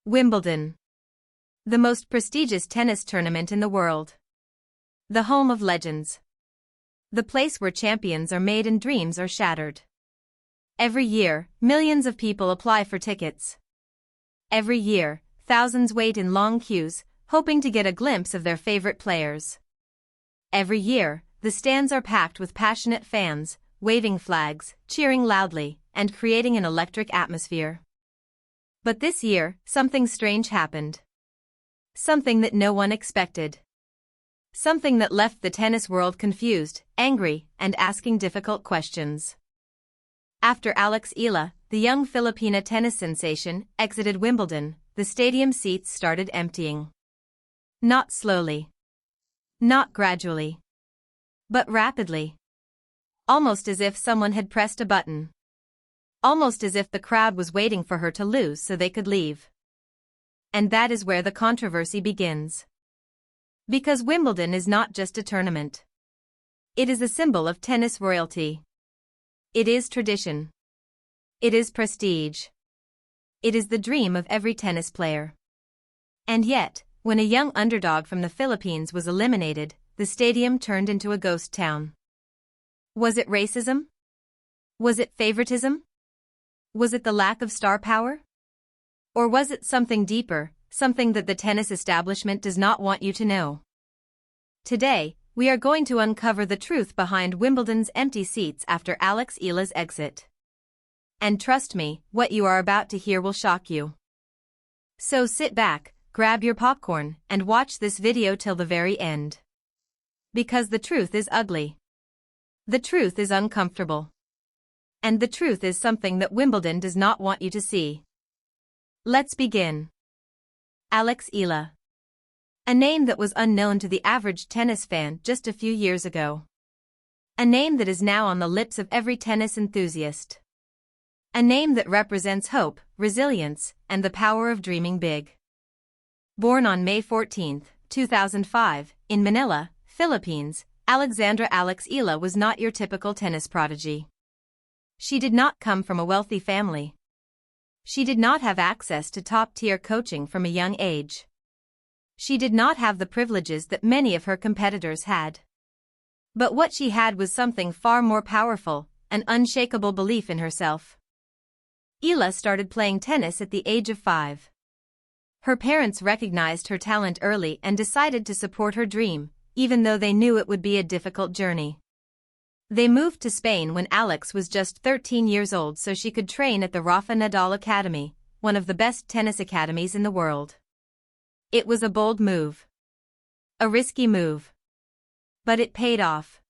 Wimbledon. The most prestigious tennis tournament in the world. The home of legends. The place where champions are made and dreams are shattered. Every year, millions of people apply for tickets. Every year, thousands wait in long queues, hoping to get a glimpse of their favorite players. Every year, the stands are packed with passionate fans, waving flags, cheering loudly, and creating an electric atmosphere. But this year, something strange happened. Something that no one expected. Something that left the tennis world confused, angry, and asking difficult questions. After Alex Eala, the young Filipina tennis sensation, exited Wimbledon, the stadium seats started emptying. Not slowly. Not gradually. But rapidly. Almost as if someone had pressed a button. Almost as if the crowd was waiting for her to lose so they could leave. And that is where the controversy begins. Because Wimbledon is not just a tournament. It is a symbol of tennis royalty. It is tradition. It is prestige. It is the dream of every tennis player. And yet, when a young underdog from the Philippines was eliminated, the stadium turned into a ghost town. Was it racism? Was it favoritism? Was it the lack of star power? Or was it something deeper, something that the tennis establishment does not want you to know? Today, we are going to uncover the truth behind Wimbledon's empty seats after Alex Eala's exit. And trust me, what you are about to hear will shock you. So sit back, grab your popcorn, and watch this video till the very end. Because the truth is ugly. The truth is uncomfortable. And the truth is something that Wimbledon does not want you to see. Let's begin. Alex Eala. A name that was unknown to the average tennis fan just a few years ago. A name that is now on the lips of every tennis enthusiast. A name that represents hope, resilience, and the power of dreaming big. Born on May 14, 2005, in Manila, Philippines, Alexandra Alex Eala was not your typical tennis prodigy. She did not come from a wealthy family. She did not have access to top-tier coaching from a young age. She did not have the privileges that many of her competitors had. But what she had was something far more powerful, an unshakable belief in herself. Eala started playing tennis at the age of 5. Her parents recognized her talent early and decided to support her dream, even though they knew it would be a difficult journey. They moved to Spain when Alex was just 13 years old so she could train at the Rafa Nadal Academy, one of the best tennis academies in the world. It was a bold move. A risky move. But it paid off.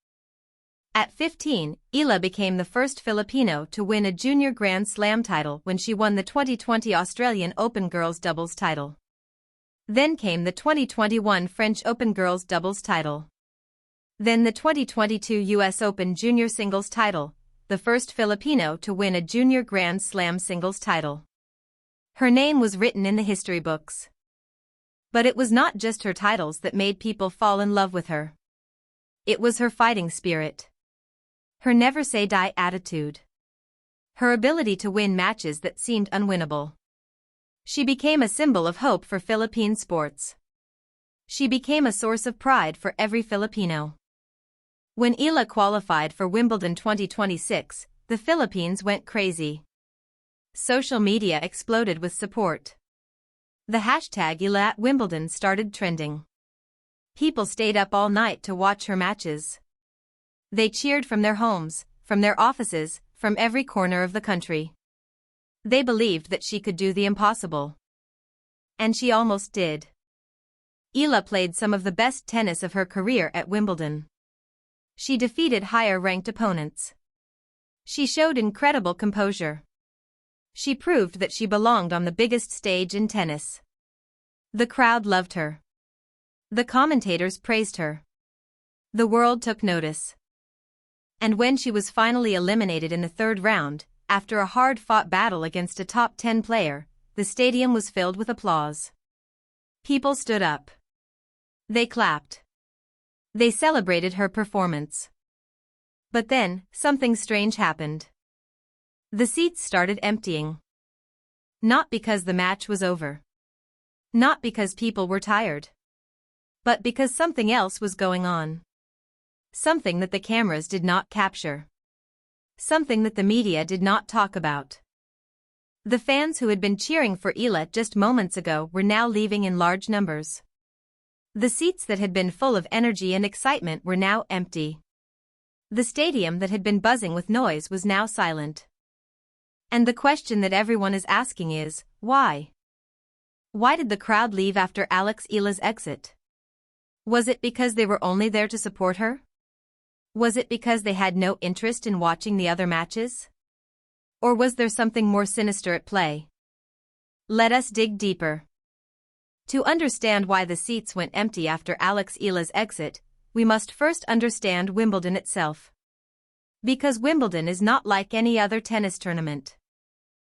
At 15, Eala became the first Filipino to win a junior Grand Slam title when she won the 2020 Australian Open Girls Doubles title. Then came the 2021 French Open Girls Doubles title. Then the 2022 US Open Junior Singles title, the first Filipino to win a junior Grand Slam singles title. Her name was written in the history books. But it was not just her titles that made people fall in love with her. It was her fighting spirit. Her never-say-die attitude. Her ability to win matches that seemed unwinnable. She became a symbol of hope for Philippine sports. She became a source of pride for every Filipino. When Eala qualified for Wimbledon 2026, the Philippines went crazy. Social media exploded with support. The hashtag Eala at Wimbledon started trending. People stayed up all night to watch her matches. They cheered from their homes, from their offices, from every corner of the country. They believed that she could do the impossible. And she almost did. Eala played some of the best tennis of her career at Wimbledon. She defeated higher-ranked opponents. She showed incredible composure. She proved that she belonged on the biggest stage in tennis. The crowd loved her. The commentators praised her. The world took notice. And when she was finally eliminated in the third round, after a hard-fought battle against a top 10 player, the stadium was filled with applause. People stood up. They clapped. They celebrated her performance. But then, something strange happened. The seats started emptying. Not because the match was over. Not because people were tired, but because something else was going on. Something that the cameras did not capture. Something that the media did not talk about. The fans who had been cheering for Eala just moments ago were now leaving in large numbers. The seats that had been full of energy and excitement were now empty. The stadium that had been buzzing with noise was now silent. And the question that everyone is asking is, why? Why did the crowd leave after Alex Eala's exit? Was it because they were only there to support her? Was it because they had no interest in watching the other matches? Or was there something more sinister at play? Let us dig deeper. To understand why the seats went empty after Alex Eala's exit, we must first understand Wimbledon itself. Because Wimbledon is not like any other tennis tournament.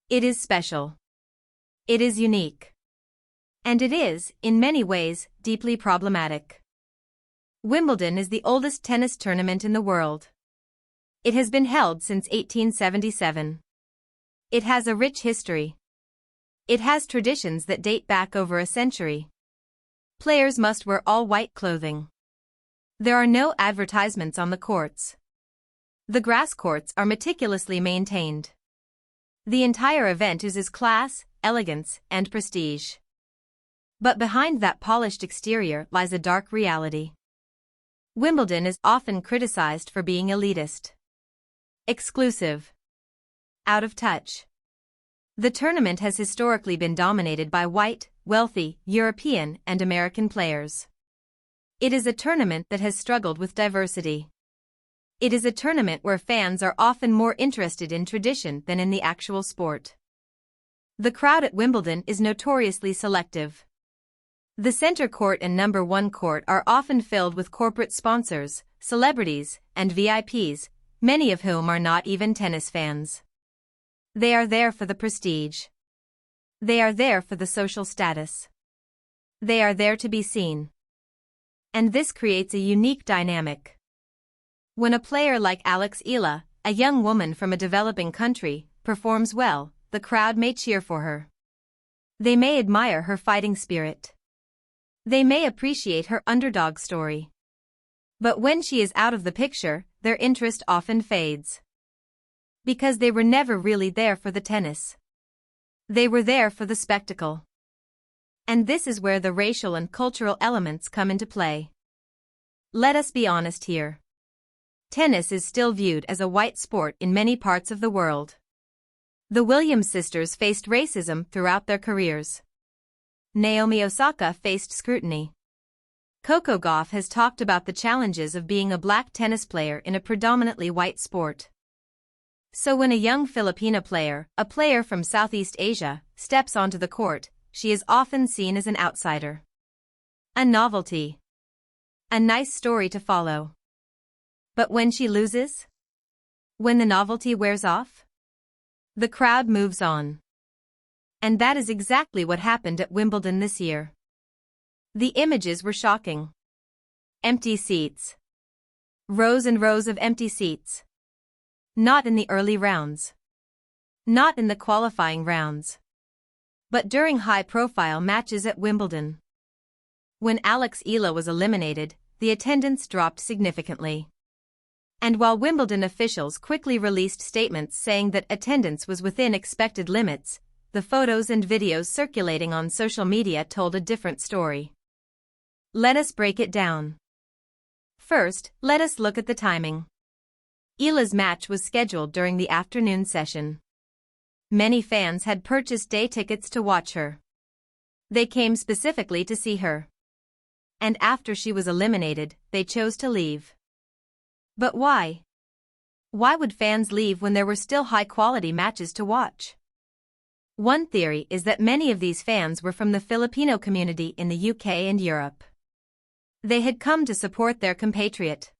It is special. It is unique. And it is, in many ways, deeply problematic. Wimbledon is the oldest tennis tournament in the world. It has been held since 1877. It has a rich history. It has traditions that date back over a century. Players must wear all white clothing. There are no advertisements on the courts. The grass courts are meticulously maintained. The entire event oozes class, elegance, and prestige. But behind that polished exterior lies a dark reality. Wimbledon is often criticized for being elitist, exclusive, out of touch. The tournament has historically been dominated by white, wealthy, European and American players. It is a tournament that has struggled with diversity. It is a tournament where fans are often more interested in tradition than in the actual sport. The crowd at Wimbledon is notoriously selective. The center court and number 1 court are often filled with corporate sponsors, celebrities, and VIPs, many of whom are not even tennis fans. They are there for the prestige. They are there for the social status. They are there to be seen. And this creates a unique dynamic. When a player like Alex Eala, a young woman from a developing country, performs well, the crowd may cheer for her. They may admire her fighting spirit. They may appreciate her underdog story. But when she is out of the picture, their interest often fades. Because they were never really there for the tennis. They were there for the spectacle. And this is where the racial and cultural elements come into play. Let us be honest here. Tennis is still viewed as a white sport in many parts of the world. The Williams sisters faced racism throughout their careers. Naomi Osaka faced scrutiny. Coco Gauff has talked about the challenges of being a black tennis player in a predominantly white sport. So when a young Filipina player, a player from Southeast Asia, steps onto the court, she is often seen as an outsider. A novelty. A nice story to follow. But when she loses? When the novelty wears off? The crowd moves on. And that is exactly what happened at Wimbledon this year. The images were shocking. Empty seats. Rows and rows of empty seats. Not in the early rounds. Not in the qualifying rounds. But during high-profile matches at Wimbledon. When Alex Eala was eliminated, the attendance dropped significantly. And while Wimbledon officials quickly released statements saying that attendance was within expected limits, the photos and videos circulating on social media told a different story. Let us break it down. First, let us look at the timing. Eala's match was scheduled during the afternoon session. Many fans had purchased day tickets to watch her. They came specifically to see her. And after she was eliminated, they chose to leave. But why? Why would fans leave when there were still high-quality matches to watch? One theory is that many of these fans were from the Filipino community in the UK and Europe. They had come to support their compatriot.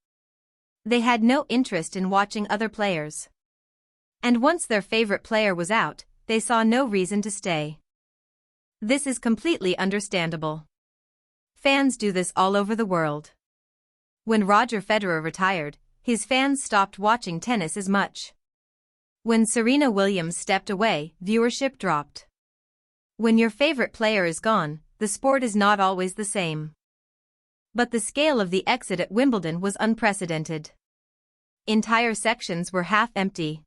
They had no interest in watching other players. And once their favorite player was out, they saw no reason to stay. This is completely understandable. Fans do this all over the world. When Roger Federer retired, his fans stopped watching tennis as much. When Serena Williams stepped away, viewership dropped. When your favorite player is gone, the sport is not always the same. But the scale of the exit at Wimbledon was unprecedented. Entire sections were half empty.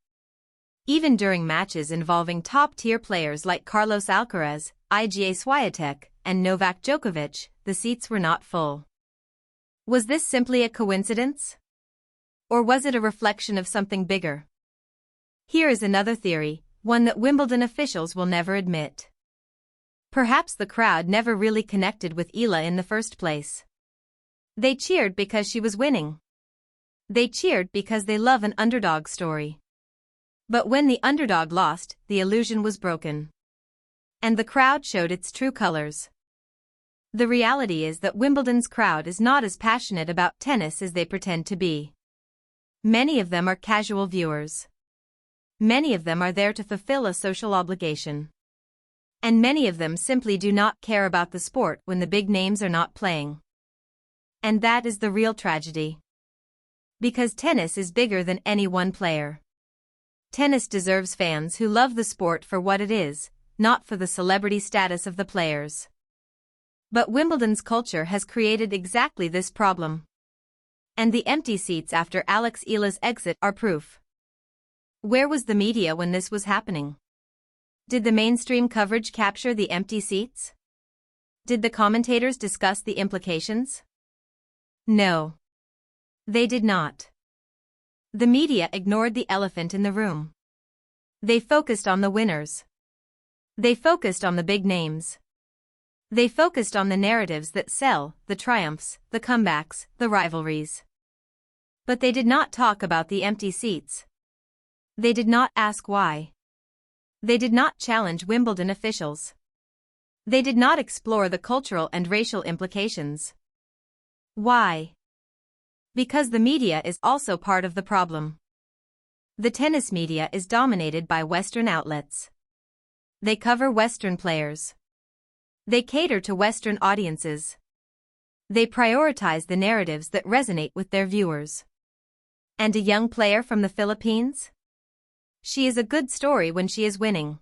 Even during matches involving top-tier players like Carlos Alcaraz, Iga Swiatek, and Novak Djokovic, the seats were not full. Was this simply a coincidence? Or was it a reflection of something bigger? Here is another theory, one that Wimbledon officials will never admit. Perhaps the crowd never really connected with Eala in the first place. They cheered because she was winning. They cheered because they love an underdog story. But when the underdog lost, the illusion was broken. And the crowd showed its true colors. The reality is that Wimbledon's crowd is not as passionate about tennis as they pretend to be. Many of them are casual viewers. Many of them are there to fulfill a social obligation. And many of them simply do not care about the sport when the big names are not playing. And that is the real tragedy. Because tennis is bigger than any one player. Tennis deserves fans who love the sport for what it is, not for the celebrity status of the players. But Wimbledon's culture has created exactly this problem. And the empty seats after Alex Eala's exit are proof. Where was the media when this was happening? Did the mainstream coverage capture the empty seats? Did the commentators discuss the implications? No. They did not. The media ignored the elephant in the room. They focused on the winners. They focused on the big names. They focused on the narratives that sell, the triumphs, the comebacks, the rivalries. But they did not talk about the empty seats. They did not ask why. They did not challenge Wimbledon officials. They did not explore the cultural and racial implications. Why? Because the media is also part of the problem. The tennis media is dominated by Western outlets. They cover Western players. They cater to Western audiences. They prioritize the narratives that resonate with their viewers. And a young player from the Philippines? She is a good story when she is winning.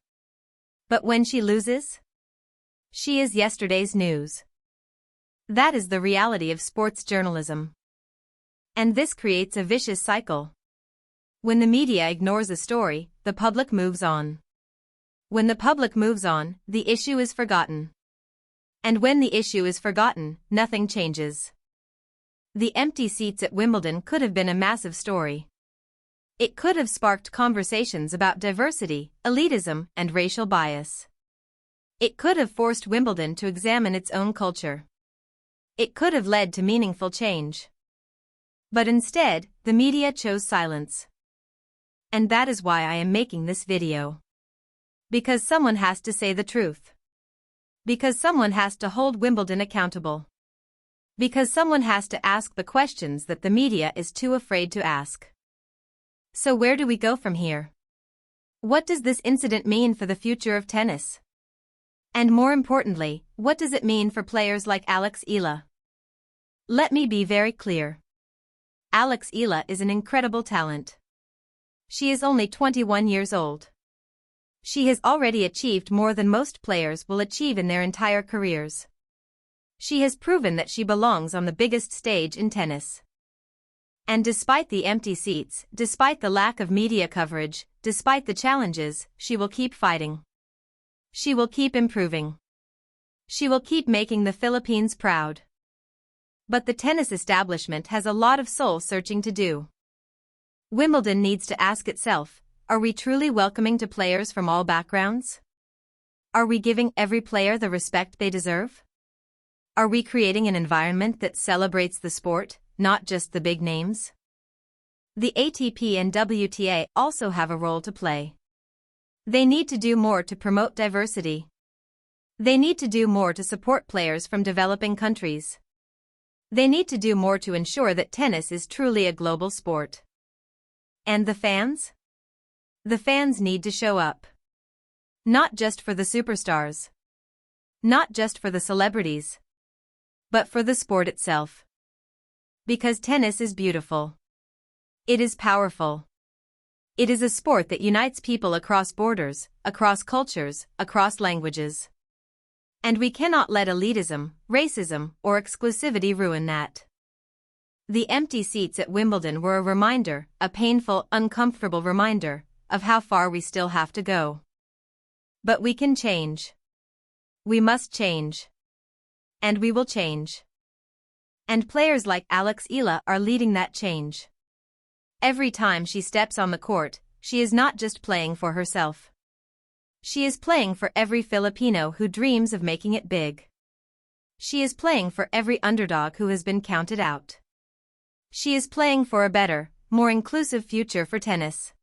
But when she loses? She is yesterday's news. That is the reality of sports journalism. And this creates a vicious cycle. When the media ignores a story, the public moves on. When the public moves on, the issue is forgotten. And when the issue is forgotten, nothing changes. The empty seats at Wimbledon could have been a massive story. It could have sparked conversations about diversity, elitism, and racial bias. It could have forced Wimbledon to examine its own culture. It could have led to meaningful change. But instead, the media chose silence. And that is why I am making this video. Because someone has to say the truth. Because someone has to hold Wimbledon accountable. Because someone has to ask the questions that the media is too afraid to ask. So where do we go from here? What does this incident mean for the future of tennis? And more importantly, what does it mean for players like Alex Eala? Let me be very clear. Alex Eala is an incredible talent. She is only 21 years old. She has already achieved more than most players will achieve in their entire careers. She has proven that she belongs on the biggest stage in tennis. And despite the empty seats, despite the lack of media coverage, despite the challenges, she will keep fighting. She will keep improving. She will keep making the Philippines proud. But the tennis establishment has a lot of soul-searching to do. Wimbledon needs to ask itself, are we truly welcoming to players from all backgrounds? Are we giving every player the respect they deserve? Are we creating an environment that celebrates the sport, not just the big names? The ATP and WTA also have a role to play. They need to do more to promote diversity. They need to do more to support players from developing countries. They need to do more to ensure that tennis is truly a global sport. And the fans? The fans need to show up. Not just for the superstars. Not just for the celebrities. But for the sport itself. Because tennis is beautiful. It is powerful. It is a sport that unites people across borders, across cultures, across languages. And we cannot let elitism, racism, or exclusivity ruin that. The empty seats at Wimbledon were a reminder, a painful, uncomfortable reminder, of how far we still have to go. But we can change. We must change. And we will change. And players like Alex Eala are leading that change. Every time she steps on the court, she is not just playing for herself. She is playing for every Filipino who dreams of making it big. She is playing for every underdog who has been counted out. She is playing for a better, more inclusive future for tennis.